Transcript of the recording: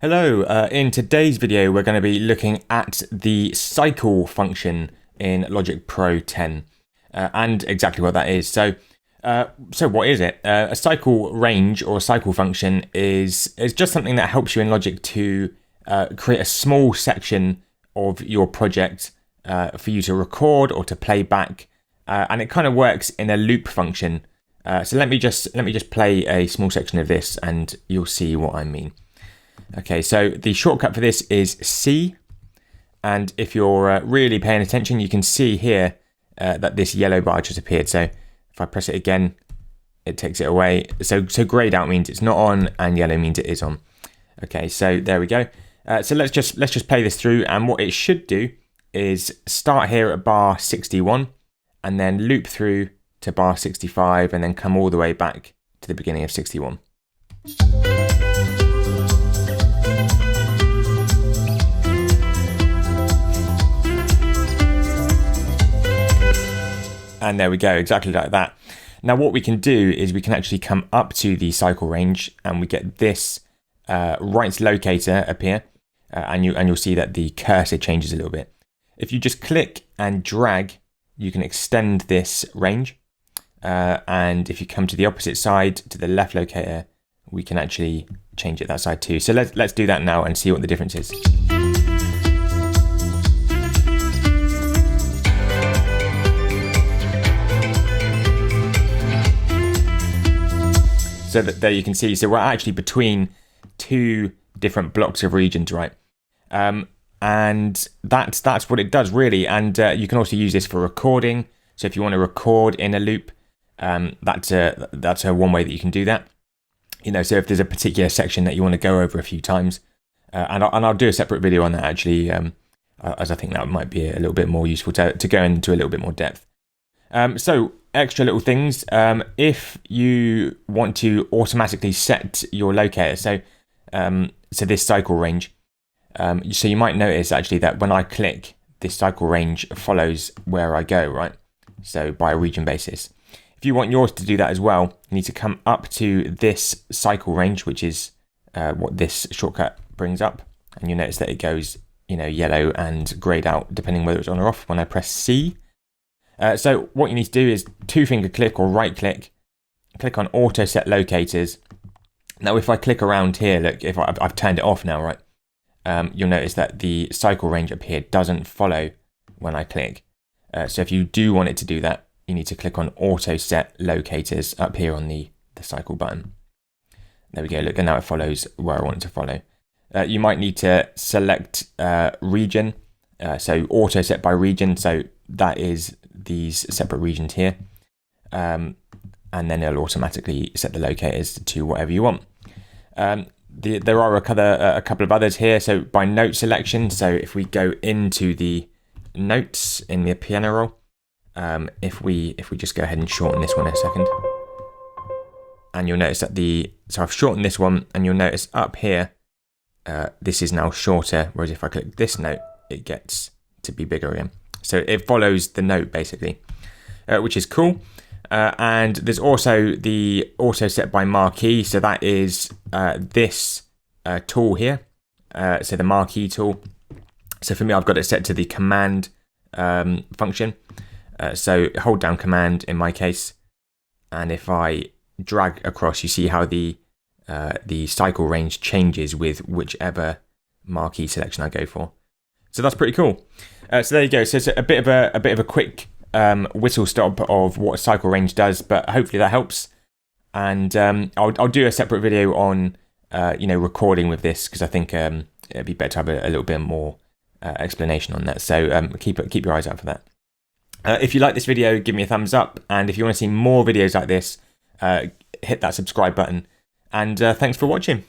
Hello, in today's video we're going to be looking at the cycle function in Logic Pro 10 and exactly what that is. So what is it? A cycle range or a cycle function is just something that helps you in Logic to create a small section of your project for you to record or to play back, and it kind of works in a loop function. So let me just play a small section of this and you'll see what I mean. Okay, so the shortcut for this is C, and if you're really paying attention, you can see here that this yellow bar just appeared. So if I press it again, it takes it away. So grayed out means it's not on, and yellow means it is on. Okay, so there we go. So let's just play this through, and what it should do is start here at bar 61, and then loop through to bar 65, and then come all the way back to the beginning of 61. And there we go, exactly like that. Now what we can do is we can actually come up to the cycle range, and we get this right locator appear, and you'll see that the cursor changes a little bit. If you just click and drag, you can extend this range, and if you come to the opposite side, to the left locator, we can actually change it that side too. So let's do that now and see what the difference is. So that there you can see, so we're actually between two different blocks of regions, right? And that's what it does really. And you can also use this for recording. So if you want to record in a loop, that's a one way that you can do that. You know, so if there's a particular section that you want to go over a few times, and I'll do a separate video on that actually, as I think that might be a little bit more useful to go into a little bit more depth. So extra little things, if you want to automatically set your locator, so this cycle range, so you might notice actually that when I click, this cycle range follows where I go, right? So by a region basis. If you want yours to do that as well, you need to come up to this cycle range, which is what this shortcut brings up, and you'll notice that it goes, yellow and grayed out depending whether it's on or off when I press C. So what you need to do is two-finger click or right-click, click on Auto Set Locators. Now, if I click around here, look, if I've turned it off now, right? You'll notice that the cycle range up here doesn't follow when I click. So if you do want it to do that, you need to click on Auto Set Locators up here on the cycle button. There we go. Look, and now it follows where I want it to follow. You might need to select region. So auto set by region. So that is these separate regions here, and then it'll automatically set the locators to whatever you want. There are a couple of others here. So by note selection, so if we go into the notes in the piano roll, if we just go ahead and shorten this one a second, and you'll notice that so I've shortened this one, and you'll notice up here this is now shorter, whereas if I click this note, it gets to be bigger again. So it follows the note basically, which is cool. And there's also the auto set by Marquee. So that is this tool here. So the Marquee tool. So for me, I've got it set to the command function. So hold down command in my case. And if I drag across, you see how the cycle range changes with whichever Marquee selection I go for. So that's pretty cool. So there you go. So it's a bit of a quick whistle stop of what cycle range does, but hopefully that helps. And I'll do a separate video on recording with this, because I think it'd be better to have a little bit more explanation on that. So keep your eyes out for that. If you like this video, give me a thumbs up, and if you want to see more videos like this, hit that subscribe button. And thanks for watching.